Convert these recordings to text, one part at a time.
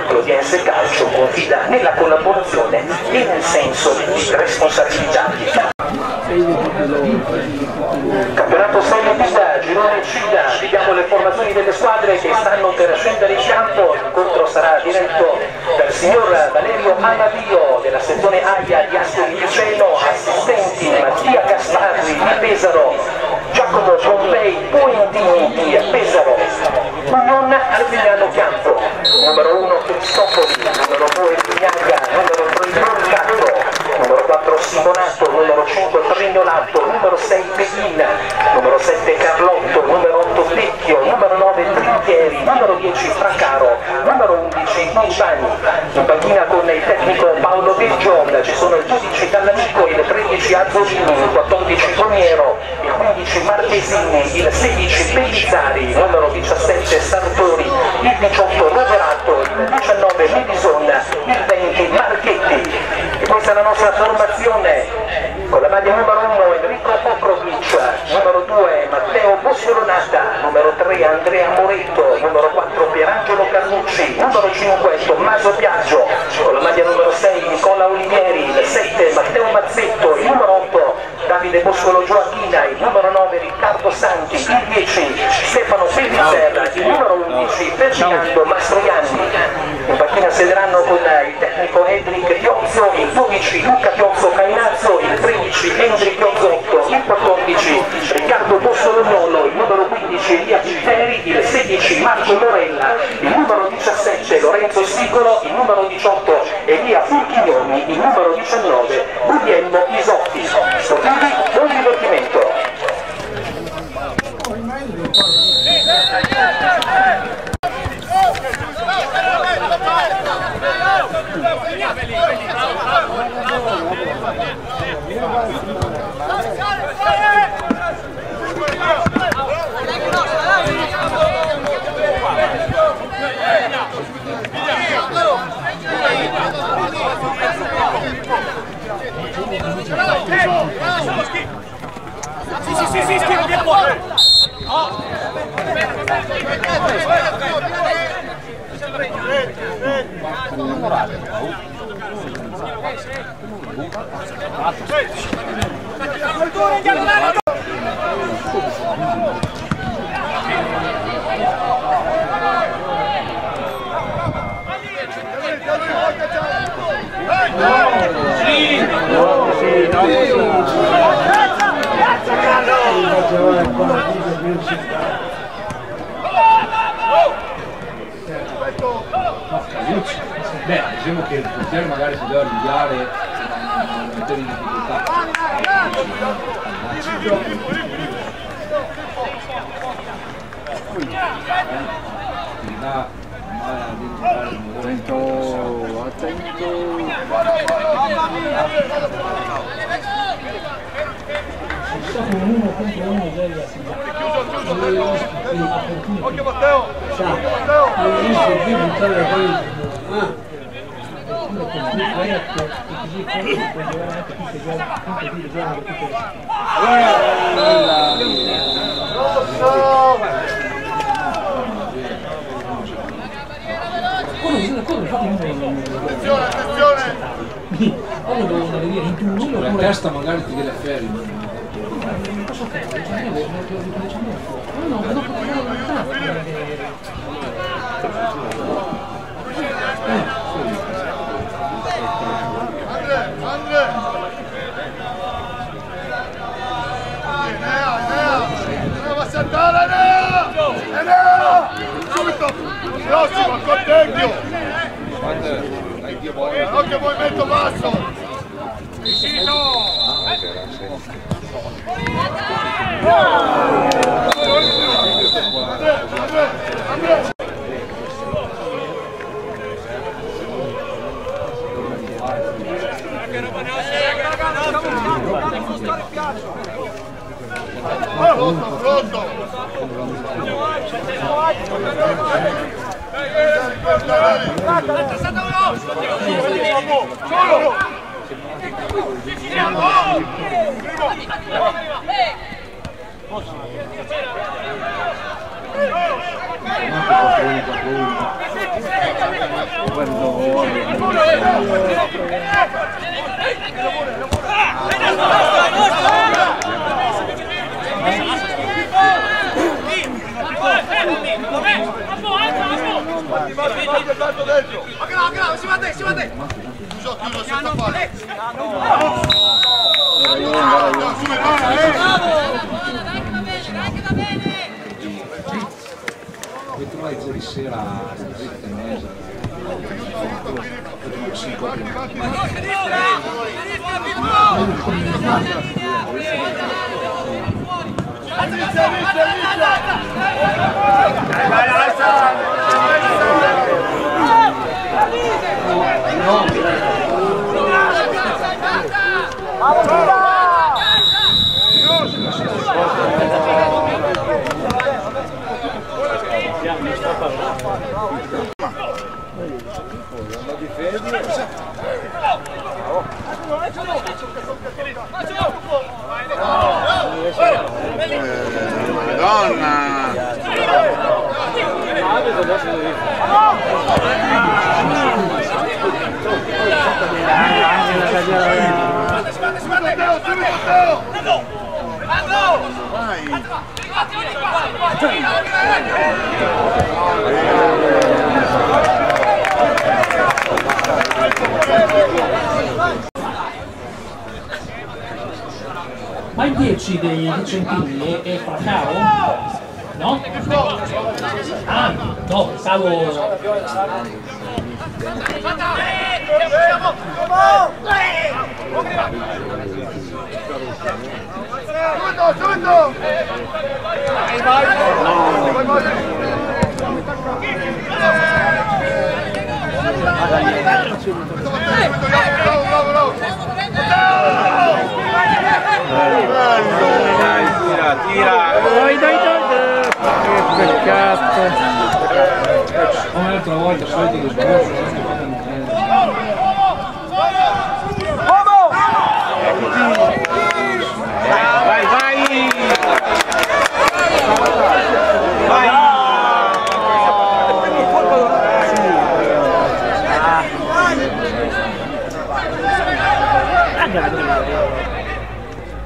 Clodiense Calcio confida nella collaborazione e nel senso di responsabilità. Campionato Serie B, girone C, vediamo le formazioni delle squadre che stanno per scendere in campo. L'incontro sarà diretto dal signor Valerio Amadio della sezione AIA di Ascoli Piceno, assistenti Mattia Gasparri di Pesaro, Giacomo Pompei Poentini di Pesaro, Union Alvignano Campo, numero 1 Cristofori, numero 2 Vignaga, numero 3 Roncato, numero 4 Simonato, numero 5 Trignolato, numero 6 Pedin, numero 7 Carlotto, numero 8 Vecchio, numero 9 Trinchieri, numero 10 Fraccaro, numero 11 Montani. In panchina con il tecnico Paolo Belgion ci sono il 12 Dall'Amico, il 13 Azzolini, il 14 Toniero, il 15 Marchesini, il 16 Pellizzari, il numero 17 Sartori, il 18 Roverato, il 19 Medison, il 20 Marchetti. E questa è la nostra formazione con la maglia numero 1 Enrico Pokrovic, numero 2 Matteo Bossolonata, numero 3 Andrea Moretto, numero 4 Pierangelo Carnucci, numero 5 Tommaso Piaggio, con la maglia numero 6 Nicola Olivieri, il 7 Matteo Mazzetto, il numero 8 Davide Boscolo Gioacchina, il numero 9 Riccardo Santi, il 10 Stefano Pellizzerra, il numero 11 Ferdinando Mastroianni. In panchina sederanno con il tecnico Edric Piozzo, il 12 Luca Piozzo Cainazzo, il 13 Endri Piozzotto, il 14 Riccardo Bossolognolo, il numero 15 Elia Citteri, il 16 Marco Morella, il numero 17 Lorenzo Sicolo, il numero 18 Elia Furchignoni, il numero 19 Guglielmo Isotti. Sportivi, buon divertimento! Sì, schiva dietro! Beh, diciamo che il portiere magari si deve arrabbiare e mettere in difficoltà. Attento. Occhio Matteo! La testa magari ti deve ferri. Prossimo, contento! Occhio movimento basso! Vicino! Pronto! Avete mai ieri sera Ma il 10 dei Vicentini è Fracaro? No? Ah, no, pensavo... Subito! Che peccato! Come l'altra volta, soliti che sbagliano. Vai, vai! Vai!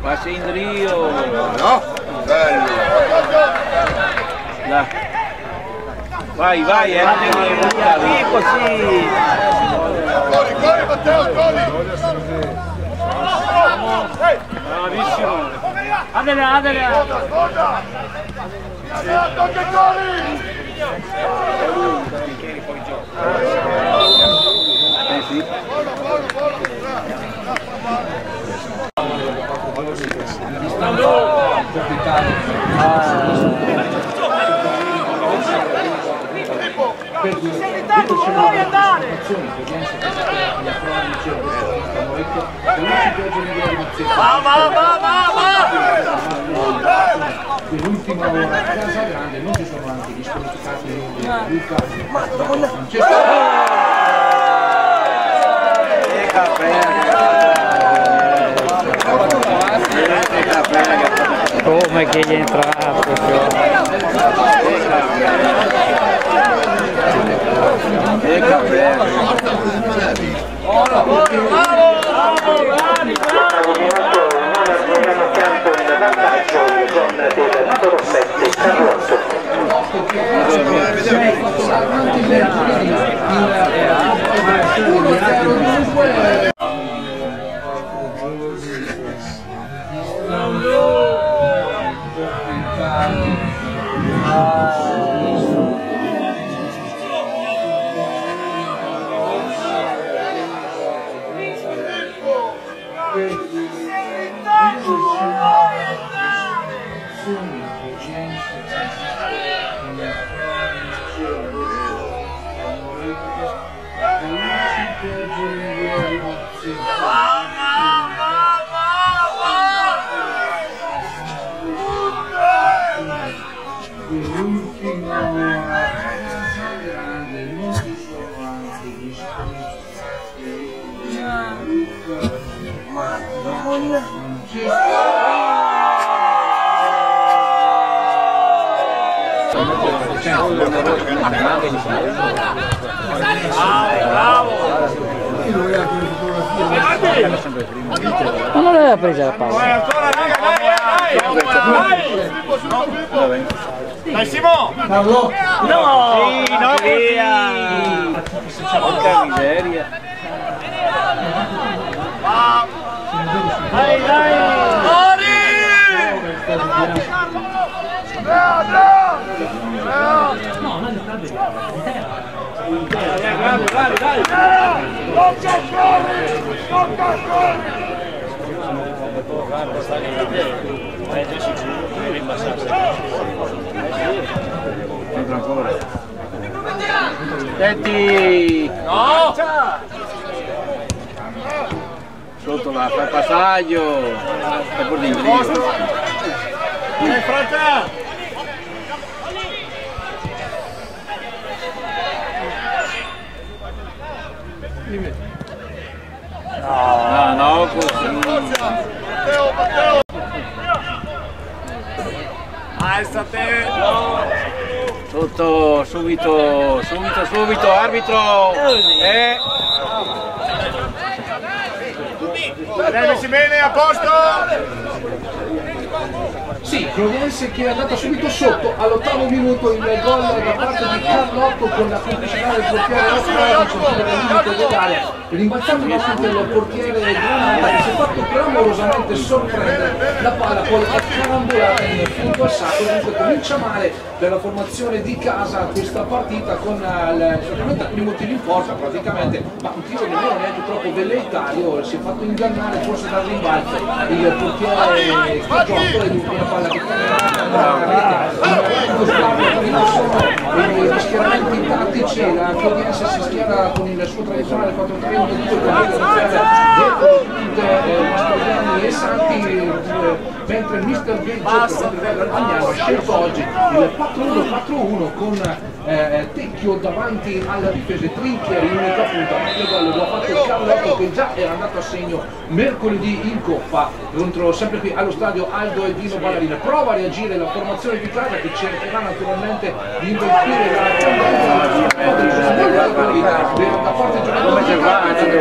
Ma sei in Rio! No? Bello! Là. Vai, vai, via così! Corri, corri Matteo, corri! Bravissimo! Adele! Ascolta! Tocca i corri! Sì. L'ultima ora a Casa Grande non ci sono anche gli squalificati di Luca. Come che gli è entrato? Ma non l'aveva presa la palla. Dai Simo! Carlo! No! Sì, no, via! Porca miseria! Dai, dai! Senti! No! Sotto la fa passaggio! È por l'inglese! Fratello! No, no, così! Matteo! Alzate! Sotto, subito, arbitro! Messi bene, a posto! Sì, Cloviense che è andata subito sotto all'8° minuto il gol da parte di Carlotto con la complicità del portiere Rossi del limite dell'area, rimbalzando in assoluto il portiere Granata che si è fatto clamorosamente sorprendere, la palla poi è carambolata in fondo al sacco, dunque comincia male per la formazione di casa questa partita con solamente alcuni motivi in forza praticamente, ma un tiro nemmeno neanche troppo velleitario, si è fatto ingannare forse dal rimbalzo il portiere Cagiotto e l'ultima palla che gli schieramenti tattici, la Cloviense si schiera con il suo tradizionale 4-3-1-2 dietro tutte Mastroianni e Santi, mentre il mister Gage ha scelto oggi il 4-1-4-1 con Tecchio davanti alla difesa, Trinchieri in unica punta, ma lo ha fatto Carlotto che già era andato a segno mercoledì in Coppa contro, sempre qui allo stadio Aldo e Dino Ballarina. Prova a reagire la formazione di casa che cercherà naturalmente di invertire la tendenza da parte del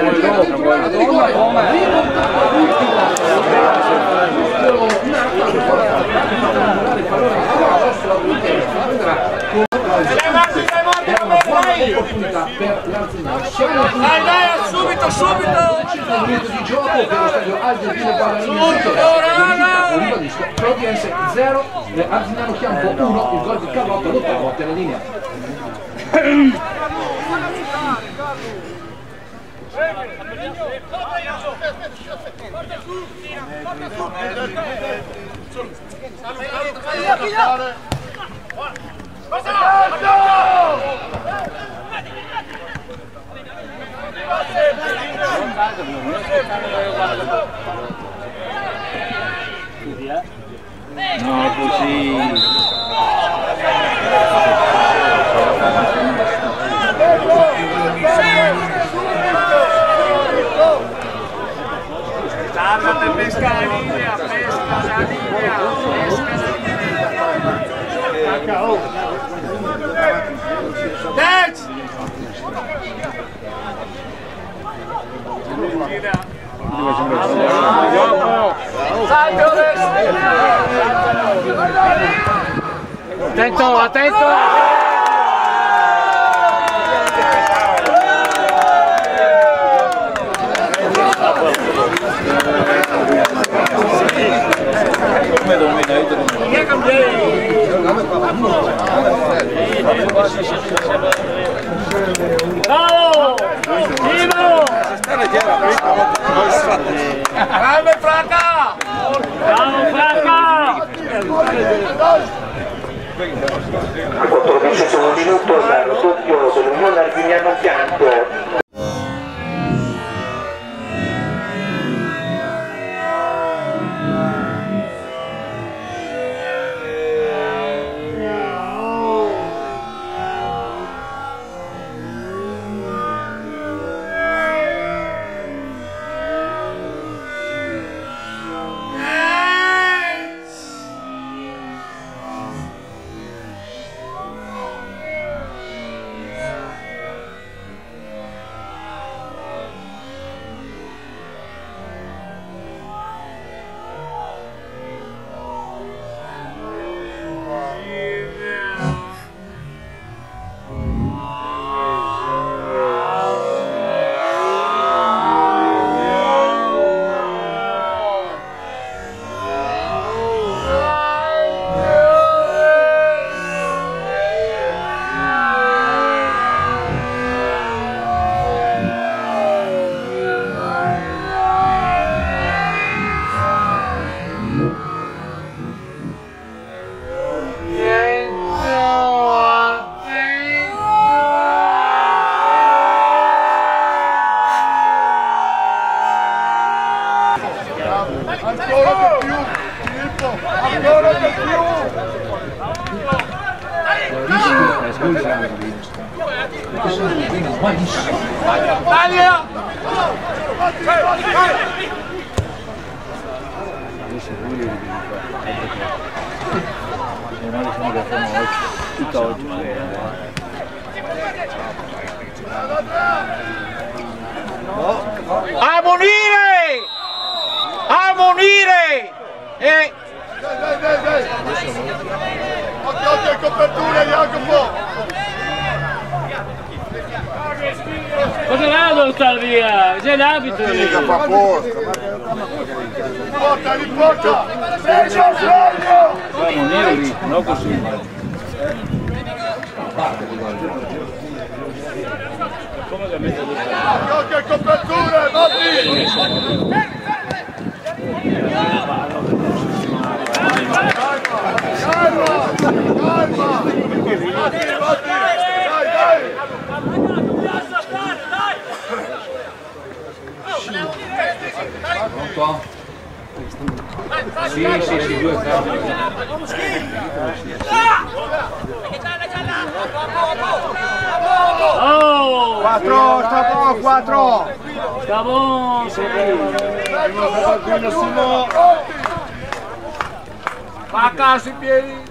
era una buona opportunità per l'Arzignano. Dai, subito! 5 minuti di gioco per lo stadio Aldo Dino Ballarina, ribadisco, Cloviense 0, Arzignano Chiampo 1, il gol di Carlotto all'8º a terra linea. No, così! Tarda, pesca la linea, Attento, attento! Bravo! Vivo! Grande Franca! Bravo Franca! Al 14° minuto il raddoppio dell'Unione Arzignano Chiampo. perché se no non viene malissimo. Tutta oggi. A Munire! A Munire! Occhio in copertura, Jacopo! Cosa vado a buttare via? C'è l'abito lì! Porta, riporta! A Munire lì, no così. Occhio in copertura, Matti! Calma! Calma! Matti! Dai! Pronto? Sì, 2 Oh! 4, sta buono, 4! Sta buono, sì! Va a casa in piedi!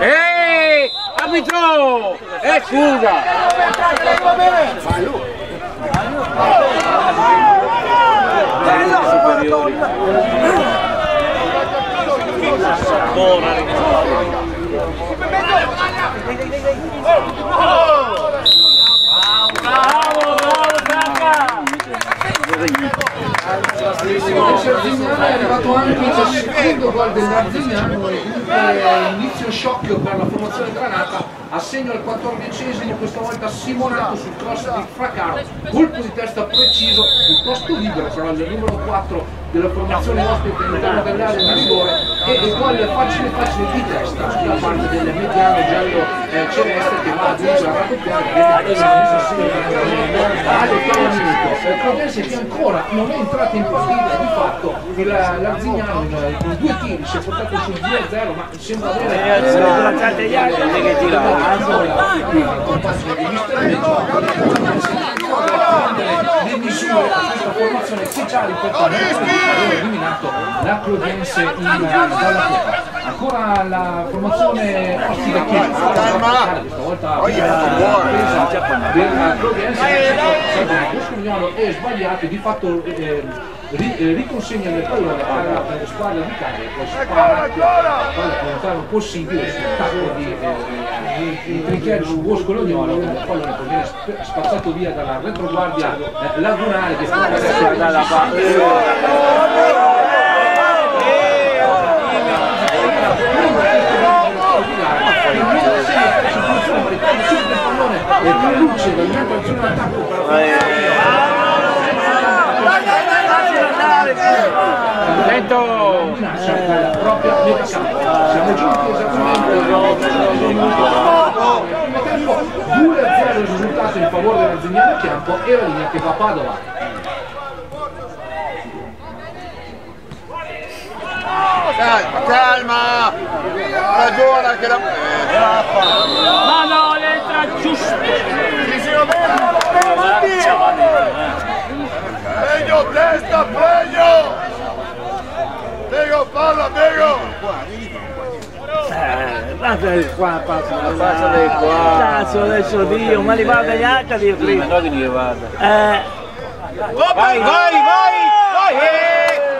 Ehi! Arbitro! Scusa! Bravo, Franca! L'arzignano è arrivato anche il secondo gol dell'Arzignano e dunque inizio sciocchio per la formazione granata. A segno al 14esimo, questa volta Simonato sul cross di Fraccaro, colpo di testa preciso, piuttosto libero però il numero 4 della formazione ospite all'interno dell'area di rigore e gol facile di testa da parte del mediano giallo celeste che va a giungere a raddoppiare all'8° minuto. Il Crodense che ancora non è entrato in partita, di fatto l'Arzignano in 2 tiri si è portato sul 2-0, ma sembra avere le misure a questa formazione che già riportano eliminato la Crodense dalla Coppa. Ancora la formazione ospite che questa volta la presa della Crodense Boscognolo è sbagliato e di fatto riconsegna il pallone alla squadra di Cagliari, poi spara per un possibile attacco di Trinchieri su Boscognolo, il pallone poi viene spazzato via dalla retroguardia lagunare che sta per dalla e conduce dall'interno all'attacco per propria metà campo. Siamo giunti esattamente al primo tempo, 2-0 il risultato in favore dell'Arzignano a campo e la linea che va a Padova. Calma! Ragiona che la... Ma no, entra giusto! Meglio testa, meglio! Prego, palla, prego! Passa di qua, passa di qua! Cazzo adesso Dio, ma li vada neanche di prima! Ma no che li vada! Vai!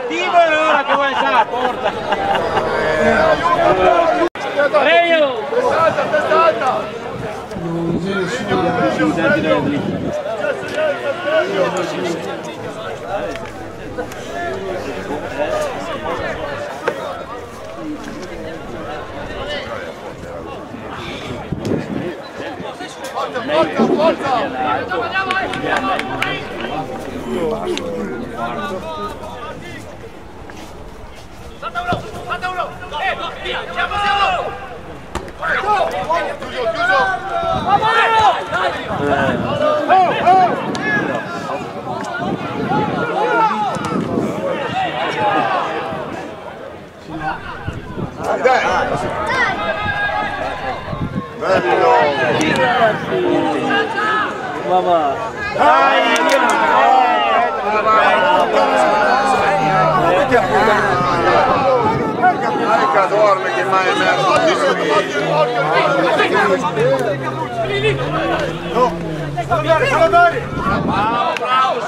Dimmelo ora che vuoi stare alla porta! Reio! Testata! Forza! Dai! Bello! Mamma! Dai! Dorme che mai emerso no! Salvatore! Bravo!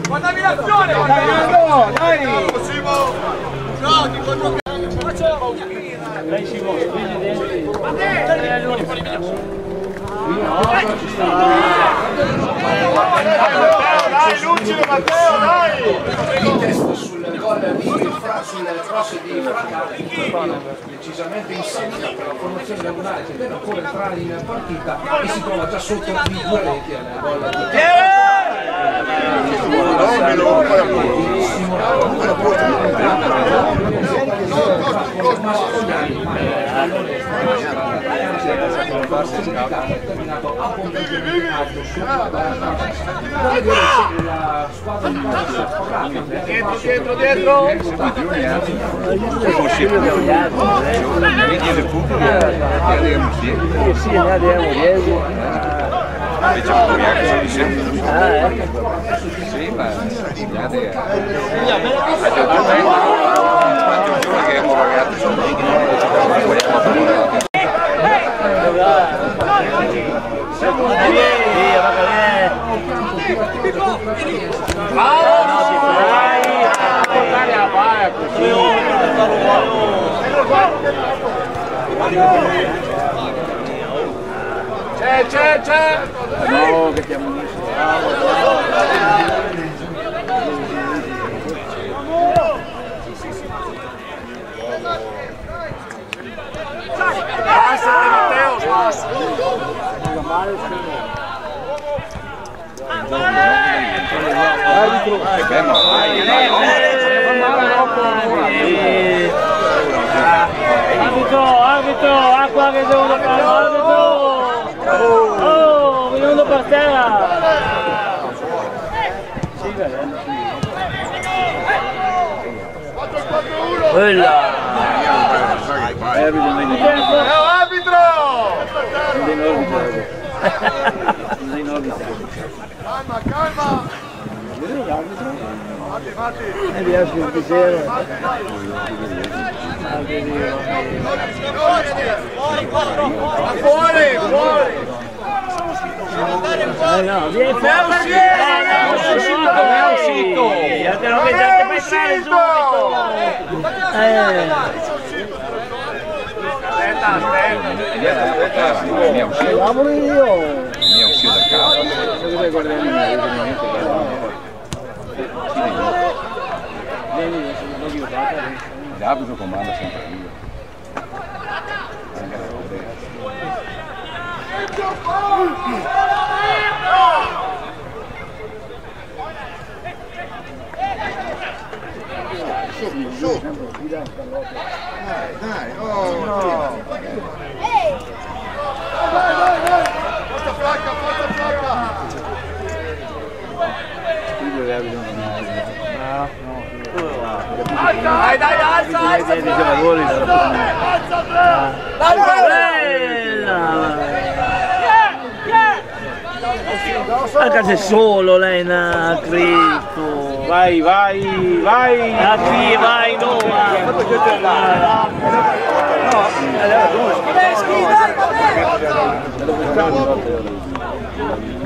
Guardavi l'azione! Dai! Dai Simone, vieni dentro. Dai Lucido, Matteo, dai! Di testa sul gol sul cross di Fracca, decisamente in segno per la formazione lagunare che deve ancora entrare in partita e si trova già sotto di 2 reti al gol di dietro! È possibile che sì, ne abbiamo 10. Diciamo che anche se sempre. Sì, ma che abbiamo pagato sono C'è! no, che chiamo Arbitro, acqua che devono fare, arbitro! Oh, venuto per terra! Sì, vedendo. Quella! Arbitro! Calma! Matti! Mi piace il piacere. Fuori! No, vieni fuori! È uscito! Te lo vedete per entrare subito! Lavoro io! mi è uscito dal capo. L'arbitro comanda sempre lui. Su! Dai! Oh! No. Dai! Forza flacca! Dai, alza! Anche se solo lei ha scritto. Vai! A qui vai, no!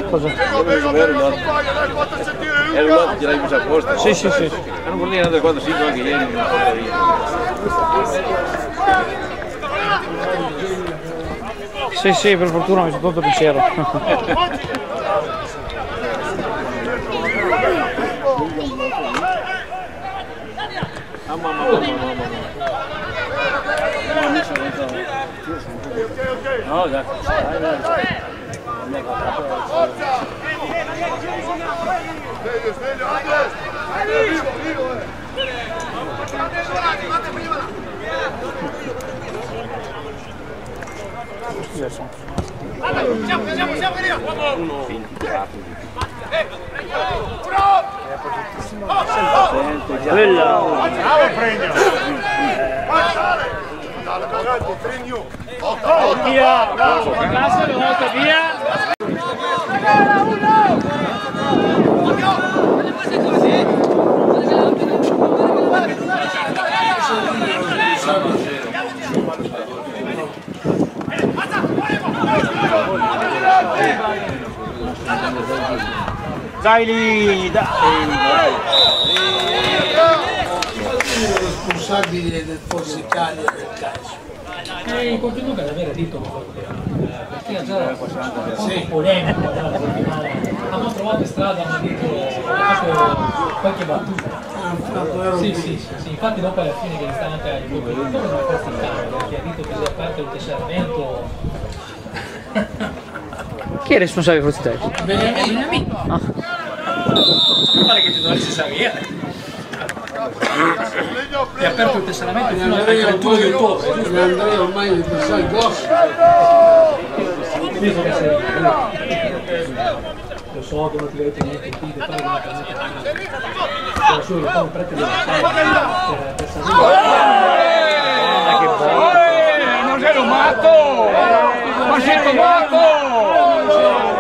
Cosa? E allora gliel'hai messo a posto? Sì. Non vuol dire andare quando si anche ieri. Sì, per fortuna mi sono tolto il pensiero. No, dai. Sveglio, Andres! Vivo! Siamo, Bella! Bravo Pregno! Pregno! Via! Passa la volta, via! Dai lì, dai! Responsabile del forzicario del calcio. In contenuto ad avere detto perché ha già un po' polemico hanno trovato strada, hanno detto qualche battuta. Sì, infatti dopo alla fine che è stata anche il contenuto non è forse il campo perché ha detto che si è aperto il tesseramento. Chi è il responsabile di Forza Italia? Beniamino. Ah. Mi pare che ti dovresti sapere. È aperto il tesseramento fino al 31 di ottobre. Andrea ormai mi sa il boss. Lo so che non ti avete niente qui, però non è per solo che poi preti per Non sei matto! Ma sei tomato!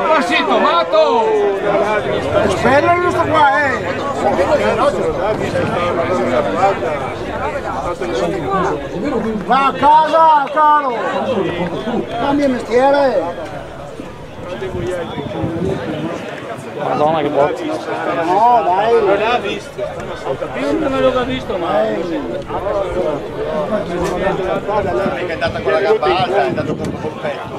Ma sei tomato! Spero non sto qua, Va a casa, caro! Cambia mestiere! Madonna che botta! No, dai! Non l'ha visto! Non me l'ho visto mai! È andata con la gamba alta, è andato con il petto.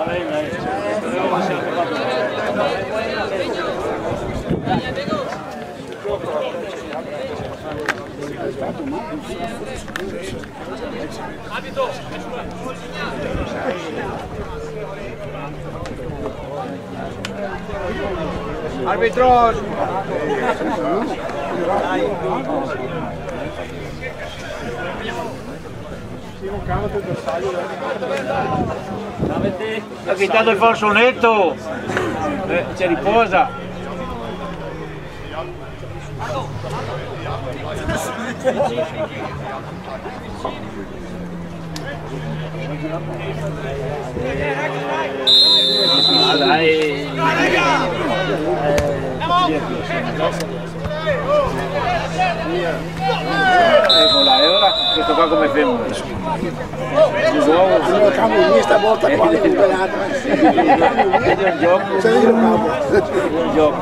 Arbitro! Ha quitato il falsonetto! C'è riposa! Ah, dai! Eccola, e ora questo qua come femmina? Il cambio stavolta qua è liberato. È un gioco? C'è il capo. È un gioco.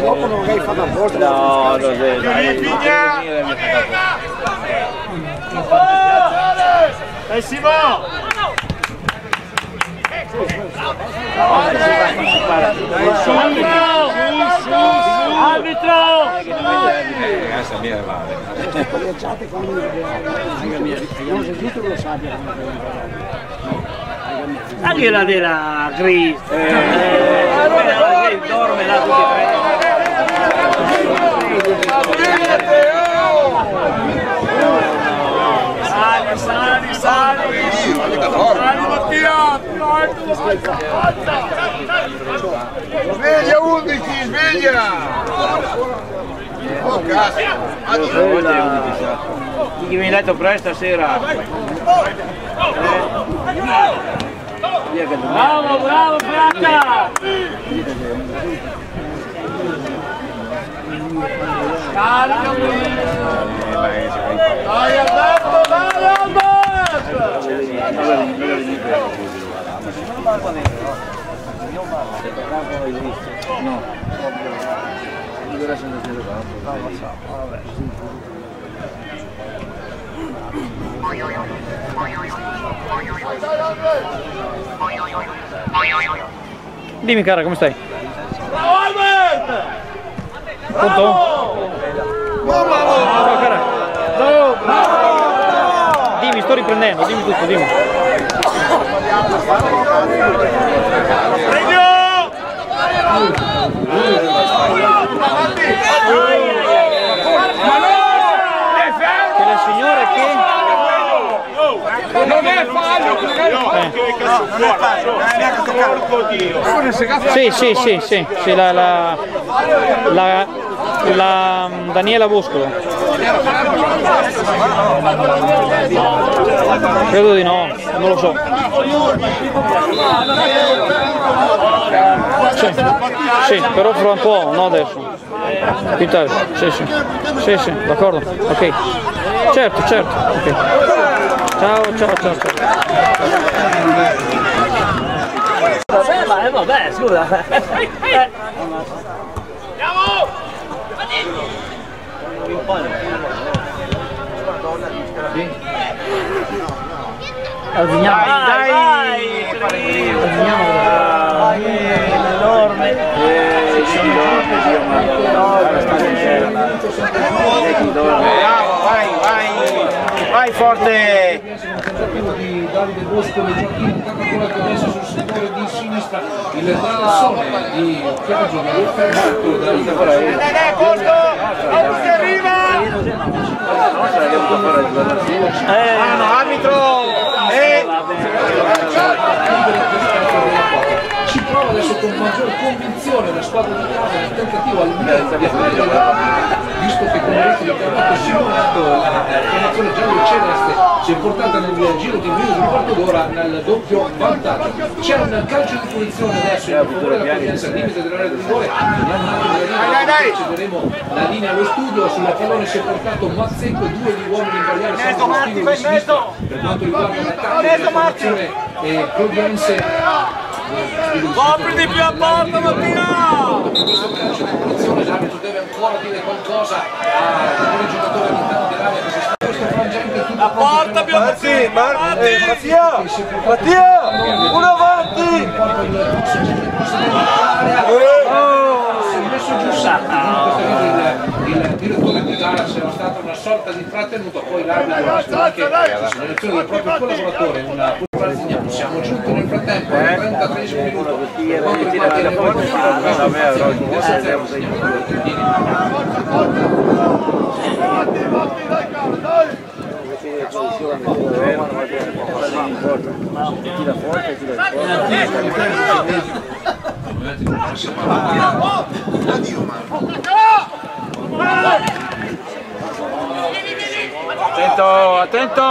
Dopo non hai fatto apposta. No, non è. Dai Simo! Arbitro! Ragazza mia vale. Anche la della Gris! La Gris dorme là tutti e tre! Sali! Sali Mattia! Sveglia 11, sveglia! Oh cazzo! Chi viene in letto presto stasera? Bravo, Franca! Dai Alberto, dai Alberto! No. Dimmi cara, come stai? Bravo Albert! Pronto? Ciao cara. Ciao. Dimmi, sto riprendendo, dimmi tutto, dimmi. Che la signora che... Non è fallo! Che cazzo fuori! Non è neanche toccato! Sì, la La Daniela Boscolo. Credo di no, non lo so. Sì, però fra un po', no adesso. Più tardi, sì, d'accordo, ok. Certo, ok. Ciao. Vabbè, scusa. Dai, enorme. Vai forte! Di Davide Bosco e Gioacchino, Coca-Cola che adesso sul settore di sinistra, il traversone di Piaggio, fermato dalla Dai, Bosco! Si arriva! Arbitro! Ci prova adesso con maggior convinzione la squadra di casa nel tentativo almeno di aprire la, visto che con rete di Carlotto Simonato la formazione giallo-celeste si è portata nel giro di meno di un quarto d'ora nel doppio vantaggio. C'è un calcio di punizione adesso in favore della Providenza al limite dell'area di rigore, vediamo un attimo la linea, cederemo la linea allo studio. Sulla pallone si è portato Mazzecco, 2 di uomini in variare sono di sinistra per quanto riguarda l'attacco della formazione providense. Copriti più a porta, Mattina! L'arbitro deve ancora dire qualcosa al giocatore all'interno dell'area che si sta in questo frangente. A porta più avanti! Mattia! Uno avanti! Si è messo giù il direttore di gara, c'era stata una sorta di trattenuto, poi l'arbitro ha visto anche la segnalazione del proprio collaboratore, una Brasiliano. Siamo giunti nel frattempo al 33esimo minuto per quanto riguarda le Attento!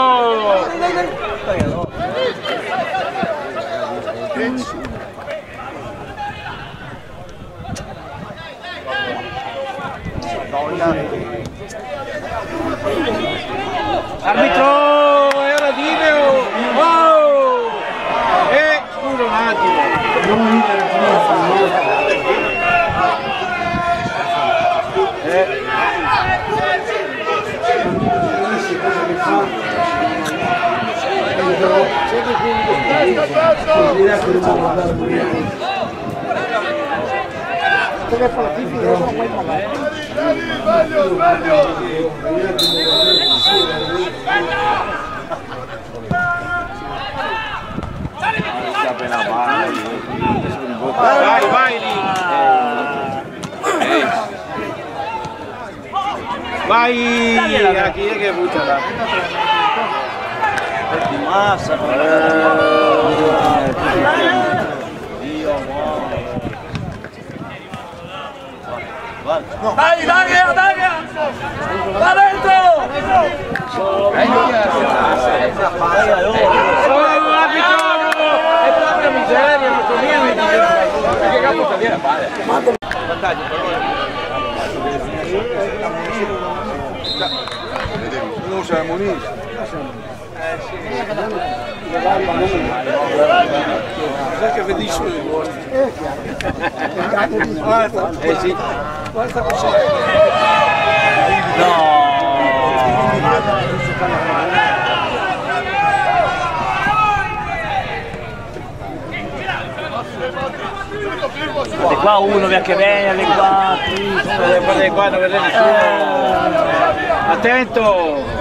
Arbitro, è ora di video! Wow! Scusa un attimo! Vai lì! Vai! Chi è che butta là? Di massa, Dai, Daria! Va dentro! È proprio miseria, non so niente! Che capo sta via a fare? Vantaggio però! Non siamo uniti. Sai che vedi solo i vostri? Sì. Di qua uno via che viene, di qua, Guarda qua, non vede nessuno. Attento!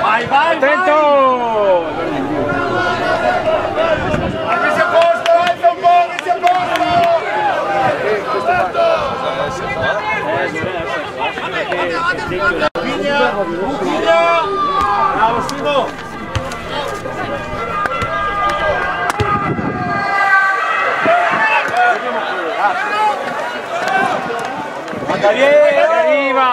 Vai, vai, attento! Metti a posto, alza un po', metti a posto! Bravo Simo! Arriva!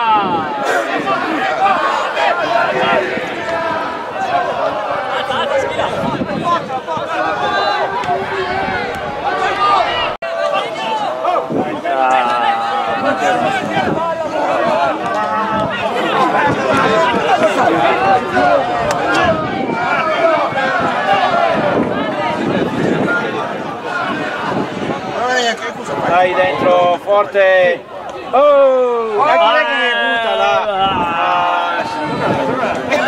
Dai dentro, forte! Oh! Dai che butta là!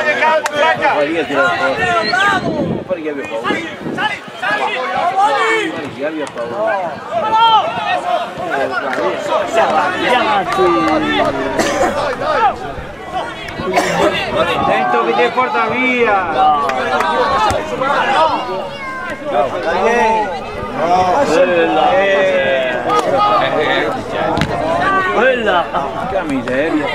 Che calcio, Franca! Poi che tira fuori. Poi che abbia paura. Poi che abbia paura. Dentro che ti porta via! Quella! Che miseria!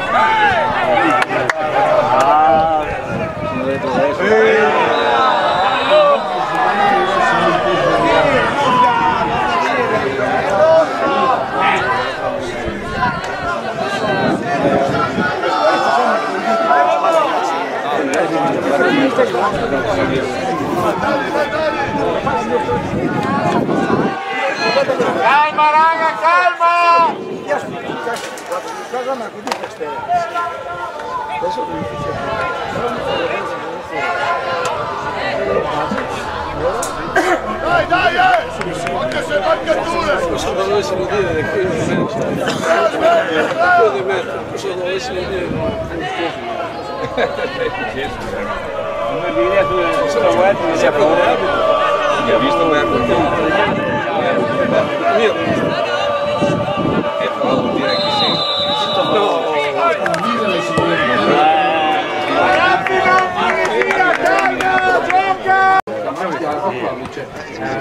Calma raga, calma! Dai, dai, anche se marcature! Cosa dovessero dire che qui non c'è? Cosa dovessero dire? Come dire tu sulla web non si approva. Mi ha visto Merlo? Io. E però vuol dire che sei. No. Ragazzi, non via, calma, gioca! Davanti alla Pavlovic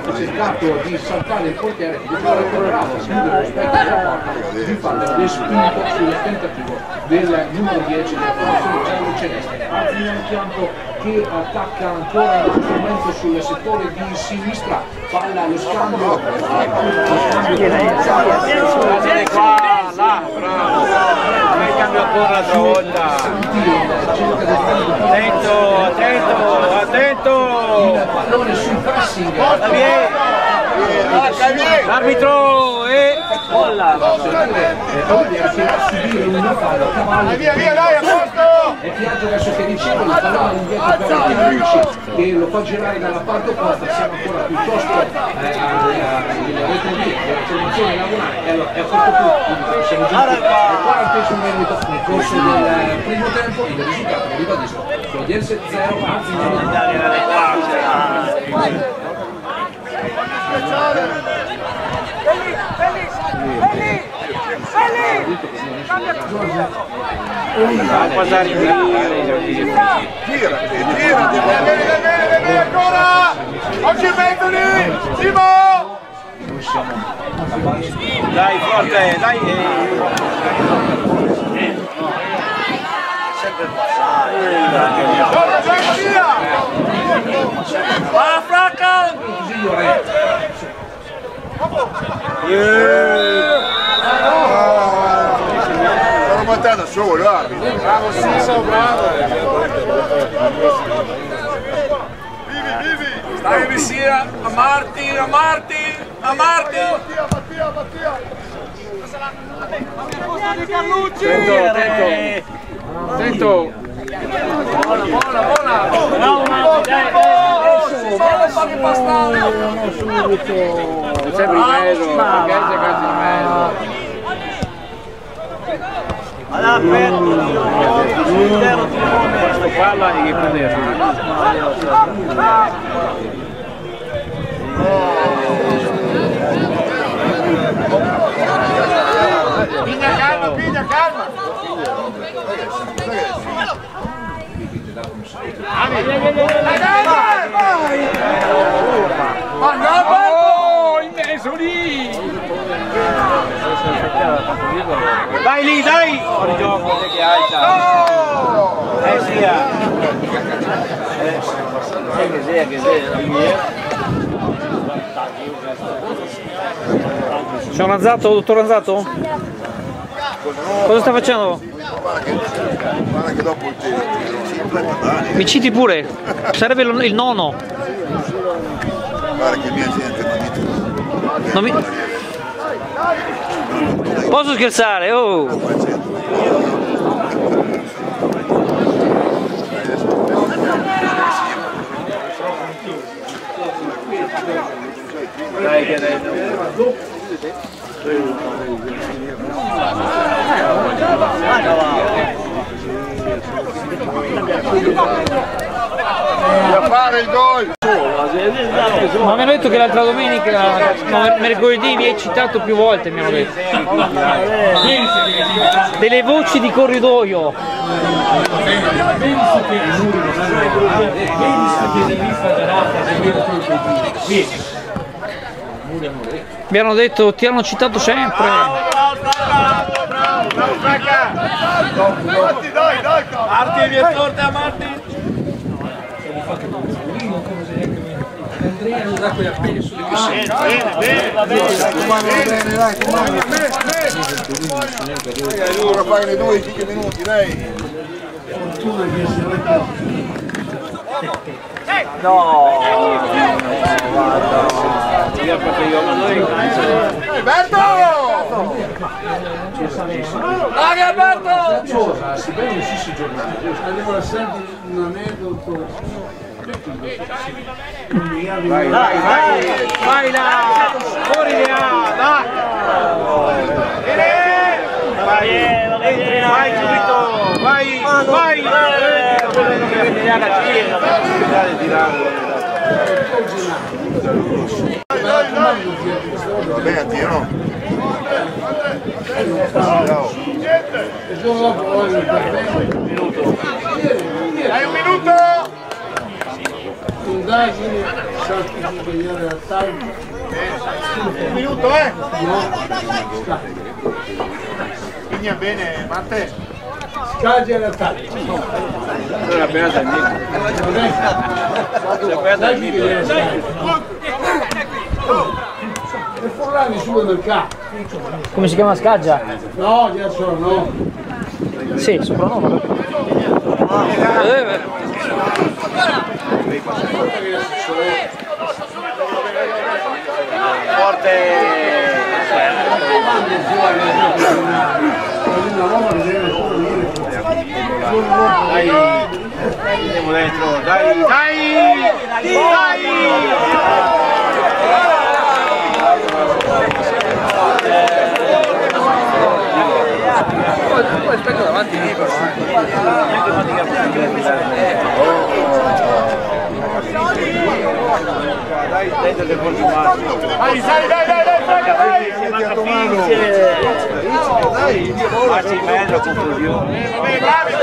ha cercato di saltare il portiere, di fare il bravo, chiudere lo specchio della porta, di fare respinto sul tentativo del numero 10 della formazione giallo-celeste. Arzi al campo che attacca ancora in questo momento sul settore di sinistra, palla allo scambio. Là, bravo! Come cambio ancora l'altra volta! Attento, attento, attento! Il pallone sul pressing. L'arbitro e... Olla! Olivier che va a subire un fallo a cavallo. Via, via, dai, a posto! E viaggia verso che riceve il pallone indietro per Chiarucci che lo fa girare dalla parte opposta. Siamo ancora piuttosto al retrovia della selezione lavorare e allora è a questo punto siamo giunti al 40° minuto nel corso del primo tempo. Il risultato lo ribadisco, Clodiense 0, Arzi 1. Girati, vieni ancora! Oggi Bentoli! Simo! Dai, forte, dai! Sempre via! Va, Franca! Sono montato da solo, bravo Siso, bravo! Vivi, vivi! Stai vicino a Marti, a Marti, a Marti! Mattia, Mattia! Attento! Buona, buona, buona! Fammi passare! Sempre in mezzo, perché c'è calcio in mezzo? All'aperto, l'intero questo palla e che prendeva. Oh, in mezzo lì! Dai lì, dai! Fuori gioco, che alza! Sia! Che sia. C'è un Ranzato, dottor Ranzato? Cosa sta facendo? Guarda che dopo il Mi citi pure, sarebbe il nono. guarda che mia gente Non mi... Posso scherzare? Oh! Dai che adesso. da fare il gol. Ma mi hanno detto che l'altra domenica, no, mercoledì mi hai citato più volte, mi hanno detto. Delle voci di corridoio. Mi hanno detto, ti hanno citato sempre. Marti, mi ascolta Marti. Andrea non dà quegli appelli su di questo. Ora fai le 2-5 minuti, dai. Fortuna di essere qua. No, guarda, io perché io Alberto! dai Alberto! Cosa? Si bevono sui giornali. Andiamo a sentire un aneddoto. Vai là! Fuori di là! Dai! Vai subito! Vai! Va bene a tiro, no? Il giorno dopo voglio il Hai un minuto! indagini, salti di vegliare al tanto. Un minuto, No, Pigna bene, Marte. scagli al tanto. Era appena terminato. E Forlani sube nel capo. Come si chiama Scaggia? No, adesso no. Sì, soprannome. Forte! Dai! Andiamo dentro! Dai! Poi aspetta davanti lì però. Dai, dentro che porti massimo. Dai! Passi in mezzo, conclusione. Bravi!